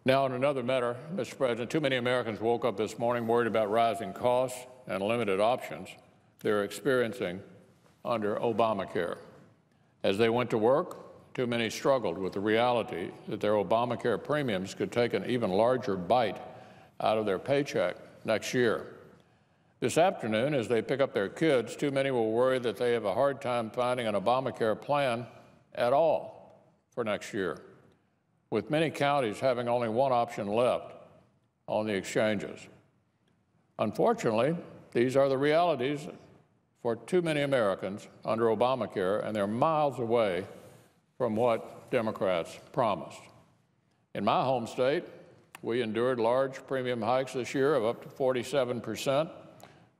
Now, on another matter, Mr. President, too many Americans woke up this morning worried about rising costs and limited options they're experiencing under Obamacare. As they went to work, too many struggled with the reality that their Obamacare premiums could take an even larger bite out of their paycheck next year. This afternoon, as they pick up their kids, too many will worry that they have a hard time finding an Obamacare plan at all for next year, with many counties having only one option left on the exchanges. Unfortunately, these are the realities for too many Americans under Obamacare, and they're miles away from what Democrats promised. In my home state, we endured large premium hikes this year of up to 47%.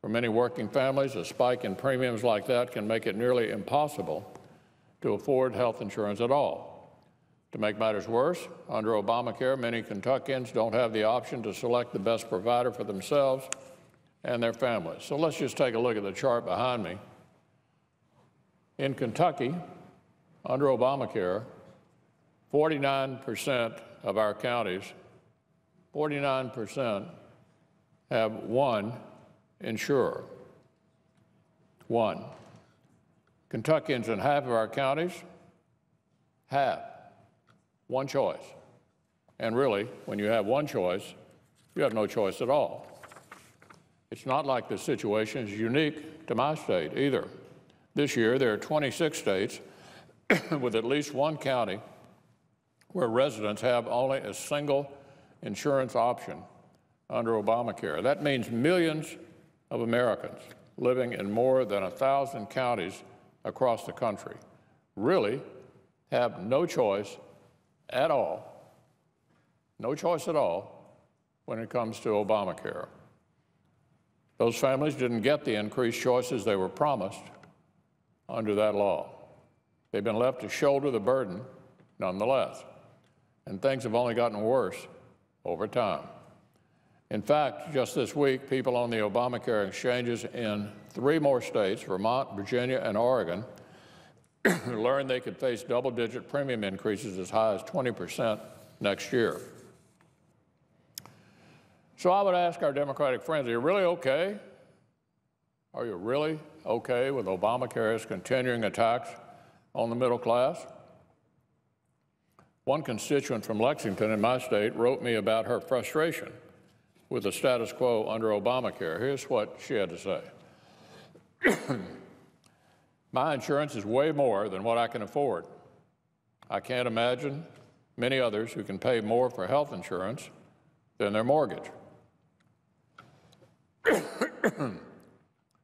For many working families, a spike in premiums like that can make it nearly impossible to afford health insurance at all. To make matters worse, under Obamacare, many Kentuckians don't have the option to select the best provider for themselves and their families. So let's just take a look at the chart behind me. In Kentucky, under Obamacare, 49% of our counties, 49% have one insurer. One. Kentuckians in half of our counties have one choice. And really, when you have one choice, you have no choice at all. It's not like the situation is unique to my state either. This year, there are 26 states with at least one county where residents have only a single insurance option under Obamacare. That means millions of Americans living in more than 1,000 counties across the country really have no choice at all, no choice at all when it comes to Obamacare. Those families didn't get the increased choices they were promised under that law. They've been left to shoulder the burden nonetheless, and things have only gotten worse over time. In fact, just this week, people on the Obamacare exchanges in 3 more states, Vermont, Virginia, and Oregon, learned they could face double-digit premium increases as high as 20% next year. So I would ask our Democratic friends, are you really okay? Are you really okay with Obamacare's continuing attacks on the middle class? One constituent from Lexington in my state wrote me about her frustration with the status quo under Obamacare. Here's what she had to say. My insurance is way more than what I can afford. I can't imagine many others who can pay more for health insurance than their mortgage.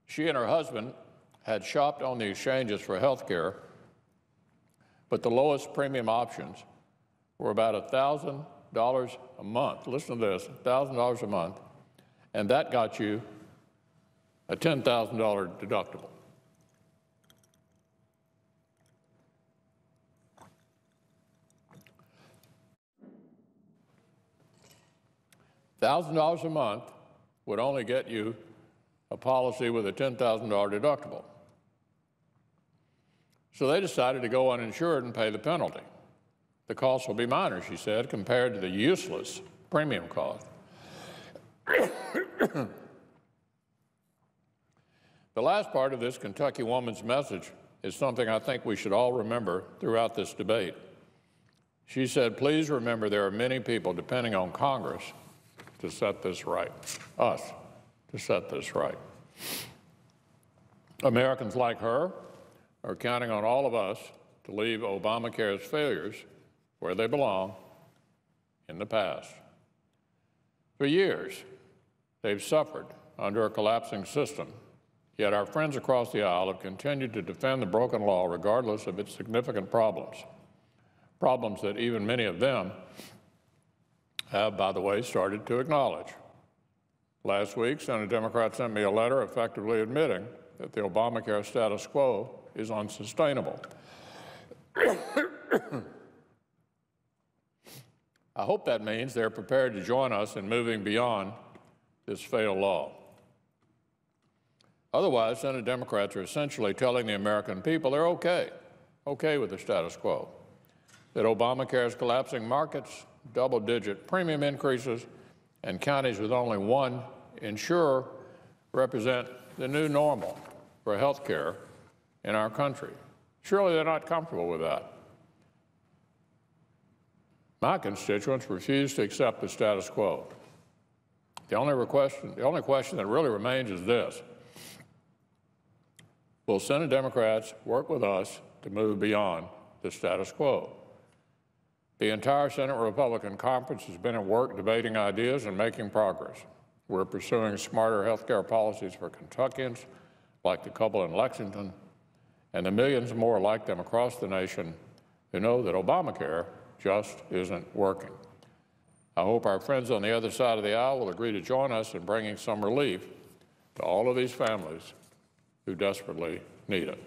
She and her husband had shopped on the exchanges for health care, but the lowest premium options were about $1,000 a month. Listen to this, $1,000 a month, and that got you a $10,000 deductible. $1,000 a month would only get you a policy with a $10,000 deductible. So they decided to go uninsured and pay the penalty. The cost will be minor, she said, compared to the useless premium cost. The last part of this Kentucky woman's message is something I think we should all remember throughout this debate. She said, please remember there are many people depending on Congress to set this right, us to set this right. Americans like her are counting on all of us to leave Obamacare's failures where they belong in the past. For years, they've suffered under a collapsing system, yet our friends across the aisle have continued to defend the broken law regardless of its significant problems, problems that even many of them have, by the way, started to acknowledge. Last week, Senate Democrats sent me a letter effectively admitting that the Obamacare status quo is unsustainable. I hope that means they're prepared to join us in moving beyond this failed law. Otherwise, Senate Democrats are essentially telling the American people they're okay with the status quo, that Obamacare's collapsing markets double-digit premium increases, and counties with only one insurer represent the new normal for health care in our country. Surely they're not comfortable with that. My constituents refuse to accept the status quo. The only question that really remains is this: will Senate Democrats work with us to move beyond the status quo? The entire Senate Republican Conference has been at work debating ideas and making progress. We're pursuing smarter health care policies for Kentuckians, like the couple in Lexington, and the millions more like them across the nation who know that Obamacare just isn't working. I hope our friends on the other side of the aisle will agree to join us in bringing some relief to all of these families who desperately need it.